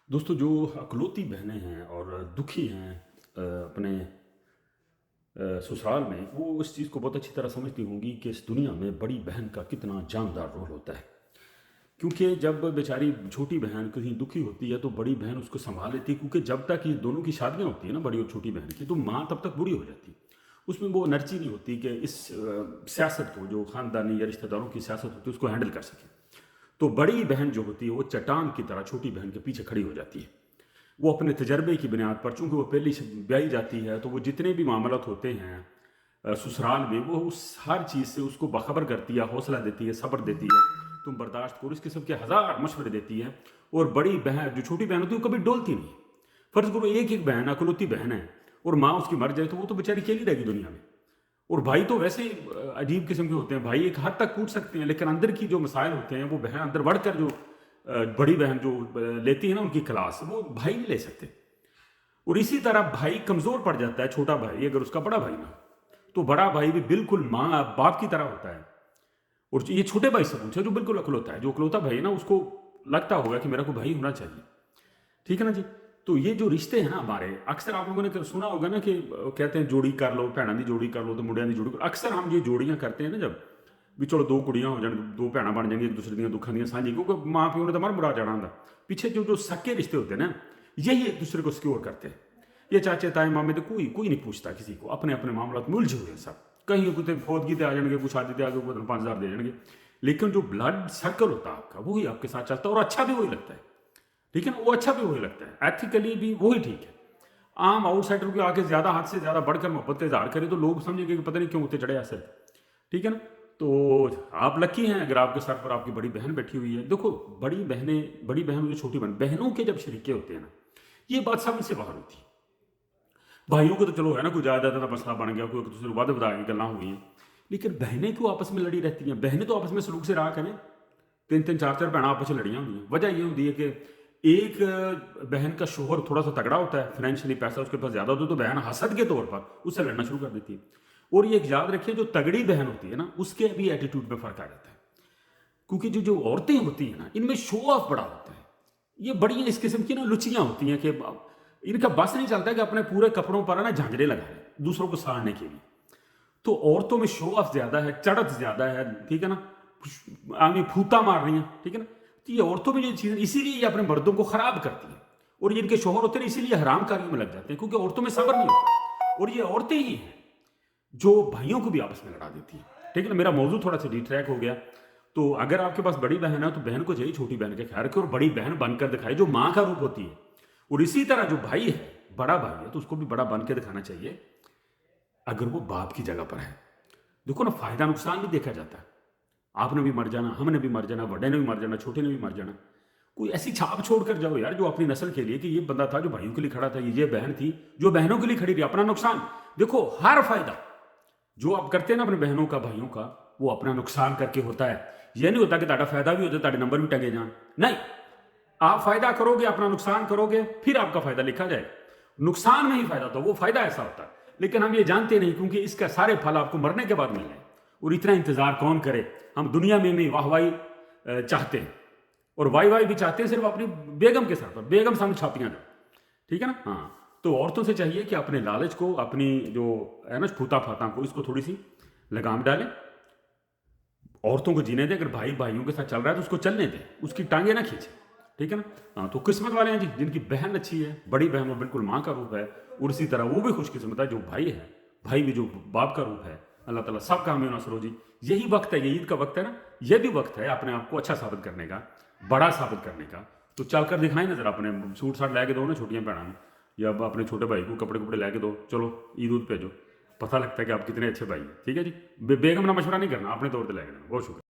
दोस्तों, जो अकलौती बहनें हैं और दुखी हैं अपने ससुराल में, वो इस चीज़ को बहुत अच्छी तरह समझती होंगी कि इस दुनिया में बड़ी बहन का कितना जानदार रोल होता है। क्योंकि जब बेचारी छोटी बहन कहीं दुखी होती है तो बड़ी बहन उसको संभाल लेती है, क्योंकि जब तक ये दोनों की शादियाँ होती है ना, बड़ी और छोटी बहन की, तो माँ तब तक बूढ़ी हो जाती है। उसमें वो एनर्जी नहीं होती कि इस सियासत को, जो ख़ानदानी या रिश्तेदारों की सियासत होती है, उसको हैंडल कर सके। तो बड़ी बहन जो होती है वो चट्टान की तरह छोटी बहन के पीछे खड़ी हो जाती है। वो अपने तजर्बे की बुनियाद पर, चूँकि वो पहली से ब्याही जाती है, तो वो जितने भी मामलात होते हैं ससुराल में, वो उस हर चीज़ से उसको बाखबर करती है, हौसला देती है, सब्र देती है, तुम बर्दाश्त करो, इस किस्म के हज़ार मशवरे देती है। और बड़ी बहन, जो छोटी बहन होती है, वो कभी डोलती नहीं। फ़र्ज़ करो एक एक बहन अकलौती बहन है और माँ उसकी मर जाए, तो वो तो बेचारी अकेली रहेगी दुनिया में। और भाई तो वैसे ही अजीब किस्म के होते हैं। भाई एक हद तक कूट सकते हैं, लेकिन अंदर की जो मसाइल होते हैं, वो बहन अंदर बढ़कर जो बड़ी बहन जो लेती है ना उनकी क्लास, वो भाई नहीं ले सकते। और इसी तरह भाई कमज़ोर पड़ जाता है, छोटा भाई अगर उसका बड़ा भाई ना हो, तो बड़ा भाई भी बिल्कुल माँ बाप की तरह होता है। और ये छोटे भाई से पूछे जो बिल्कुल अकलौता है, जो अकलौता भाई है ना, उसको लगता होगा कि मेरा कोई भाई होना चाहिए। ठीक है ना जी। तो ये जो रिश्ते हैं ना हमारे, अक्सर आप लोगों ने सुना होगा ना कि कहते हैं जोड़ी कर लो, भैणों की जोड़ी कर लो, तो मुंडियां की जोड़ी कर लो। अक्सर हम ये जोड़ियां करते हैं ना, जब भी चलो दो कुड़ियां हो जान, दो भैणा बन जाएंगी, एक दूसरे दी दुखा दी सांझी, क्योंकि माँ प्यो ने तो मर मुरा जाना होंगे। पीछे जो जो सक्के रिश्ते होते हैं ना, यही एक दूसरे को सिक्योर करते हैं। ये चाचे ताए मामे तो कोई कोई नहीं पूछता किसी को, अपने अपने मामला में उलझे हुए हैं सब। कहीं कुछ फौदगी आ जाएंगे, कुछ शादी आ गए, 5,000 दे जाएंगे, लेकिन जो ब्लड सर्कल होता है आपका, वही आपके साथ चलता है, और अच्छा भी वही लगता है। ठीक है ना, वो अच्छा भी वही लगता है, एथिकली भी वही ठीक है। आम आउटसाइडर को आके ज्यादा, हद से ज्यादा बढ़कर मोहब्बत का इजहार करे तो लोग समझेंगे कि पता नहीं क्यों उतने चढ़े ऐसे। ठीक है ना। तो आप लकी हैं अगर आपके सर पर आपकी बड़ी बहन बैठी हुई है। देखो, बड़ी बहन जो छोटी बहन, बहनों के जब शरीके होते हैं ना, ये बात समझ से बाहर होती है। भाइयों को तो चलो है ना, कोई ज्यादा ज्यादा मसला बन गया, कोई दूसरे को बदा की गल्ला हुई हैं, लेकिन बहनें क्यों आपस में लड़ी रहती हैं? बहनें तो आपस में सलूक से रहा करें। तीन तीन चार चार भैन आपस में लड़ियाँ होंगी। वजह ये होती है कि एक बहन का शोहर थोड़ा सा तगड़ा होता है, फाइनेंशियली पैसा उसके पास ज्यादा होता है, तो बहन हसद के तौर पर उससे लड़ना शुरू कर देती है। और ये एक याद रखिए, जो तगड़ी बहन होती है ना, उसके भी एटीट्यूड में फर्क आ जाता है। क्योंकि जो जो औरतें होती हैं ना, इनमें शो ऑफ बड़ा होता है। ये बड़ी इस किस्म की ना लुचियां होती हैं कि इनका बस नहीं चलता कि अपने पूरे कपड़ों पर ना झांझरे लगाए दूसरों को साड़ने के लिए। तो औरतों में शो ऑफ ज्यादा है, चढ़त ज्यादा है। ठीक है ना। आगे फूता मार रही हैं। ठीक है ना। तो ये औरतों में जो चीजें, इसीलिए ये अपने मर्दों को खराब करती हैं। और ये इनके शोहर होते हैं इसीलिए हराम कार्यों में लग जाते हैं, क्योंकि औरतों में सब्र नहीं होता। और ये औरतें ही हैं जो भाइयों को भी आपस में लड़ा देती है। ठीक है ना। मेरा मौजूद थोड़ा सा डिट्रैक हो गया। तो अगर आपके पास बड़ी बहन है तो बहन को चाहिए छोटी बहन के ख्याल रखे और बड़ी बहन बनकर दिखाए, जो माँ का रूप होती है। और इसी तरह जो भाई है, बड़ा भाई है, तो उसको भी बड़ा बन के दिखाना चाहिए अगर वो बाप की जगह पर है। देखो ना, फायदा नुकसान भी देखा जाता है। आपने भी मर जाना, हमने भी मर जाना, बड़े ने भी मर जाना, छोटे ने भी मर जाना। कोई ऐसी छाप छोड़ कर जाओ यार, जो अपनी नस्ल के लिए, कि ये बंदा था जो भाइयों के लिए खड़ा था, ये बहन थी जो बहनों के लिए खड़ी थी। अपना नुकसान देखो, हर फायदा जो आप करते हैं ना अपने बहनों का, भाइयों का, वो अपना नुकसान करके होता है। ये नहीं होता कि ताड़ा फायदा भी होता है, नंबर भी टंगे जान। नहीं, आप फायदा करोगे, अपना नुकसान करोगे, फिर आपका फायदा लिखा जाए। नुकसान में ही फायदा, तो वो फायदा ऐसा होता है। लेकिन हम ये जानते नहीं, क्योंकि इसका सारे फल आपको मरने के बाद मिलने हैं। और इतना इंतजार कौन करे? हम दुनिया में भी वाहवाही चाहते हैं, और वाई वाई भी चाहते हैं सिर्फ अपनी बेगम के सर पर, बेगम सामने छापियां दो। ठीक है ना। हाँ। तो औरतों से चाहिए कि अपने लालच को, अपनी जो है ना फूता फाता को, इसको थोड़ी सी लगाम डालें। औरतों को जीने दें। अगर भाई भाइयों के साथ चल रहा है तो उसको चलने दें, उसकी टांगे ना खींचे। ठीक है ना। हाँ, तो किस्मत वाले हैं जी जिनकी बहन अच्छी है, बड़ी बहन वो बिल्कुल माँ का रूप है। और इसी तरह वो भी खुशकिस्मत है जो भाई है, भाई भी जो बाप का रूप है। अल्लाह ताला सब काम में नसर हो जी। यही वक्त है, ये ईद का वक्त है ना, ये भी वक्त है अपने आप को अच्छा साबित करने का, बड़ा साबित करने का। तो चलकर दिखाई नजर, अपने सूट साट लै के दो ना छोटियां भैन, या अपने छोटे भाई को कपड़े कपड़े लै के दो, चलो ईद उद भेजो। पता लगता है कि आप कितने अच्छे भाई हैं। ठीक है जी। बेगम ना मशवरा नहीं करना, अपने तौर पर लै के देना। बहुत शुक्रिया।